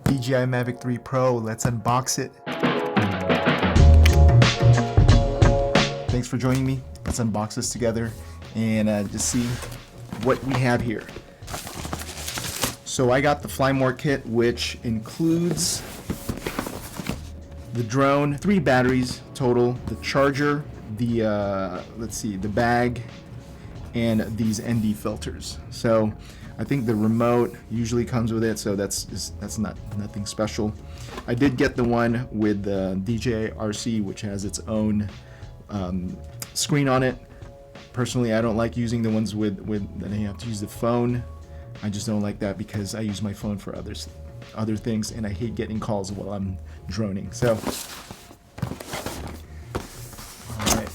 DJI Mavic 3 Pro. Let's unbox it. Thanks for joining me. Let's unbox this together and just see what we have here. So I got the Fly More kit, which includes the drone, 3 batteries total, the charger, the the bag, and these ND filters. So I think the remote usually comes with it, so that's nothing special. I did get the one with the DJI RC, which has its own screen on it. Personally, I don't like using the ones with that you have to use the phone. I just don't like that because I use my phone for other things, and I hate getting calls while I'm droning. So, all right.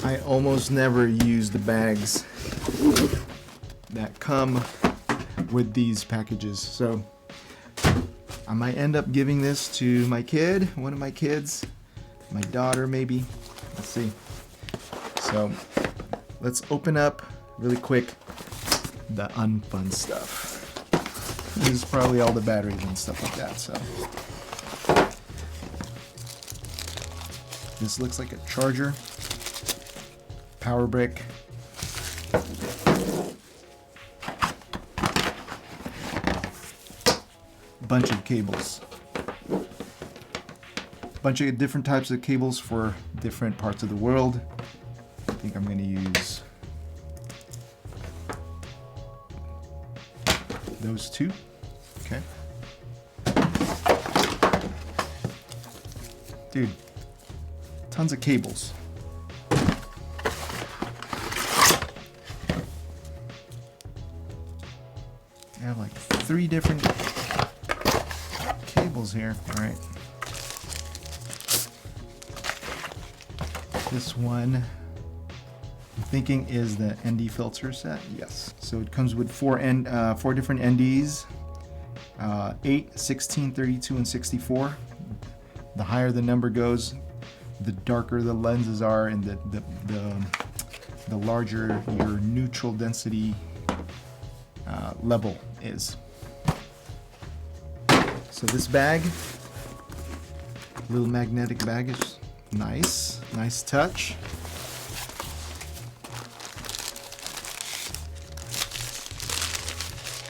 I almost never use the bags that come with these packages, so I might end up giving this to my kid, one of my kids, my daughter maybe. Let's see. So let's open up really quick the unfun stuff. This is probably all the batteries and stuff like that. So this looks like a charger, power brick, bunch of cables, bunch of different types of cables for different parts of the world. I think I'm going to use those 2. Okay. Dude, tons of cables. I have like 3 different cables here. All right. This one I'm thinking is the ND filter set. Yes. So it comes with 4 different NDs, 8, 16, 32, and 64. The higher the number goes, the darker the lenses are, and the larger your neutral density level is. So this bag, little magnetic bag, is nice touch.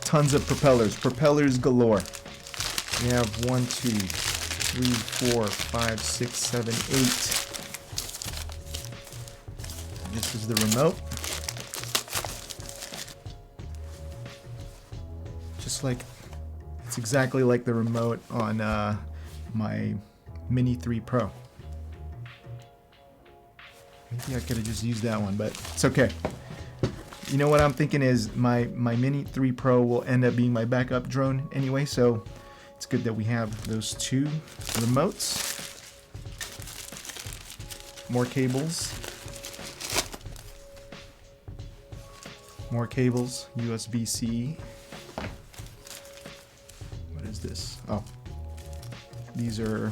Tons of propellers galore. We have 1, 2, 3, 4, 5, 6, 7, 8. This is the remote. Just like, it's exactly like the remote on my Mini 3 Pro. Maybe I could have just used that one, but it's okay. You know what I'm thinking is my Mini 3 Pro will end up being my backup drone anyway, so it's good that we have those 2 remotes. More cables. More cables, USB-C. What is this? Oh, these are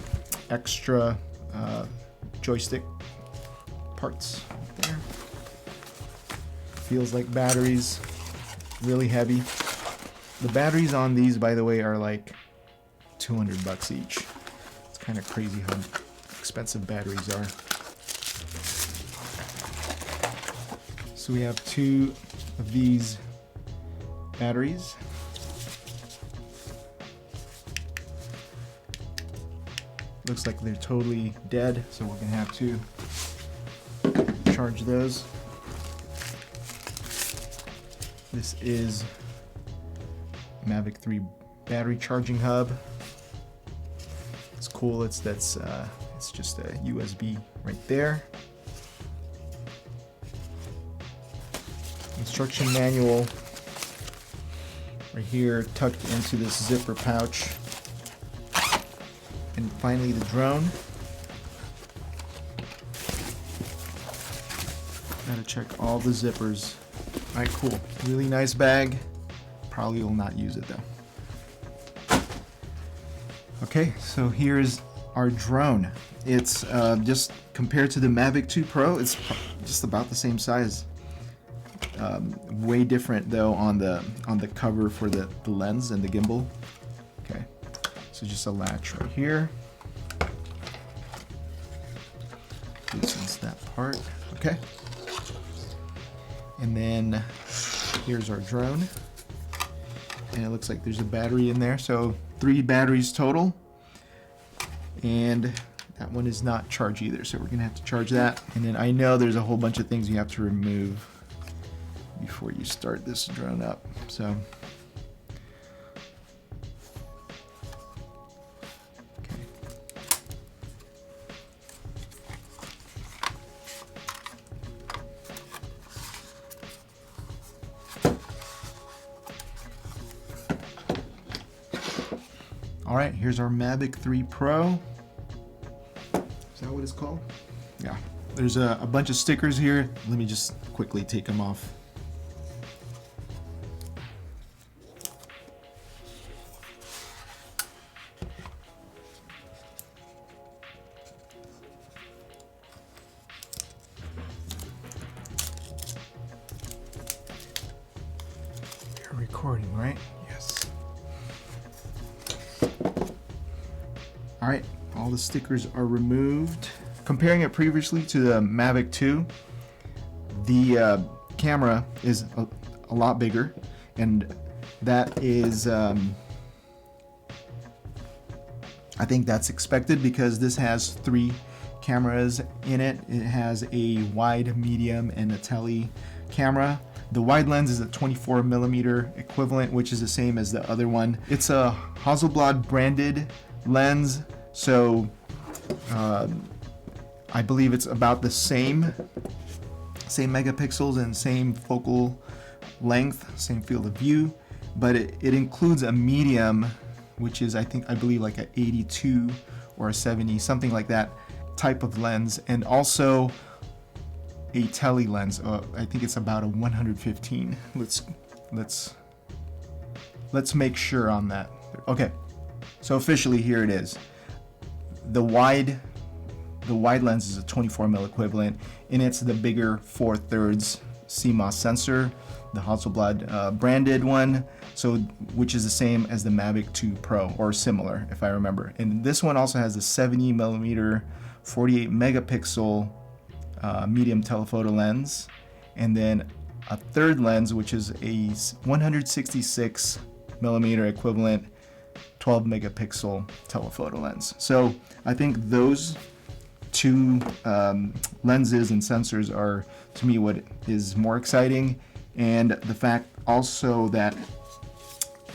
extra joystick parts right there. Feels like batteries, really heavy. The batteries on these, by the way, are like $200 each. It's kind of crazy how expensive batteries are. So we have 2 of these batteries. Looks like they're totally dead, so we're gonna have to charge those. This is Mavic 3 battery charging hub. It's cool. It's just a USB right there. Instruction manual right here, tucked into this zipper pouch. And finally the drone. Gotta check all the zippers. Alright, cool. Really nice bag. Probably will not use it though. Okay, so here's our drone. It's just compared to the Mavic 2 Pro, it's just about the same size. Way different though on the cover for the lens and the gimbal. Okay, so just a latch right here. Loosens that part. Okay, and then here's our drone, and it looks like there's a battery in there, so 3 batteries total, and that one is not charged either, so we're gonna have to charge that. And then I know there's a whole bunch of things you have to remove before you start this drone up, so okay. All right, here's our Mavic 3 Pro. Is that what it's called? Yeah. There's a bunch of stickers here. Let me just quickly take them off. You're recording, right? Yes. All right. All the stickers are removed. Comparing it previously to the Mavic 2, the camera is a lot bigger, and that is, I think that's expected because this has 3 cameras in it. It has a wide, medium, and a tele camera. The wide lens is a 24mm equivalent, which is the same as the other one. It's a Hasselblad branded lens, so I believe it's about the same megapixels and same focal length, same field of view, but it includes a medium, which is I believe like a 82 or a 70, something like that type of lens, and also a tele lens. I think it's about a 115. Let's make sure on that. Okay, so officially here it is. The wide lens is a 24mm equivalent, and it's the bigger 4/3 CMOS sensor, the Hasselblad branded one, so which is the same as the Mavic 2 Pro, or similar if I remember. And this one also has a 70mm 48MP medium telephoto lens, and then a third lens which is a 166mm equivalent 12MP telephoto lens. So I think those 2 lenses and sensors are, to me, what is more exciting, and the fact also that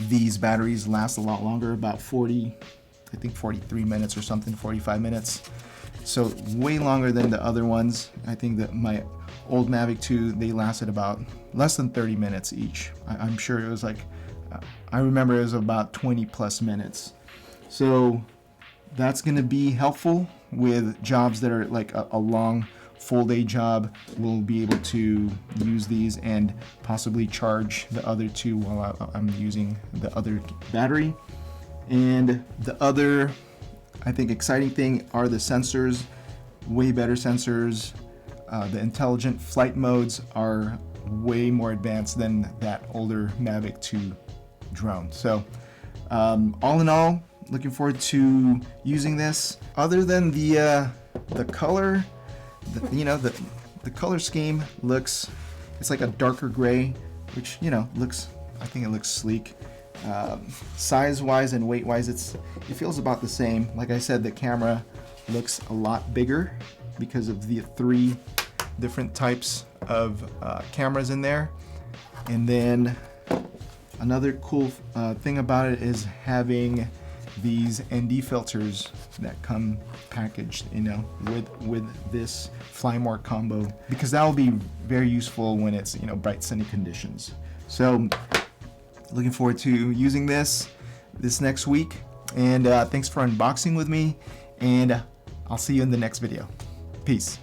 these batteries last a lot longer, about 43 minutes or something, 45 minutes. So way longer than the other ones. I think that my old Mavic 2, they lasted about less than 30 minutes each. I'm sure it was like, I remember it was about 20 plus minutes. So that's going to be helpful with jobs that are like a long full day job. We'll be able to use these and possibly charge the other 2 while I'm using the other battery. And the other, I think, exciting thing are the sensors. Way better sensors. The intelligent flight modes are way more advanced than that older Mavic 2 drone. So all in all, looking forward to using this. Other than the color, the color scheme looks, it's like a darker gray, which looks, I think it looks sleek. Size wise and weight wise, it feels about the same. Like I said, the camera looks a lot bigger because of the 3 different types of cameras in there. And then another cool thing about it is having these ND filters that come packaged, with this Fly More combo, because that will be very useful when it's bright sunny conditions. So looking forward to using this next week, and thanks for unboxing with me, and I'll see you in the next video. Peace.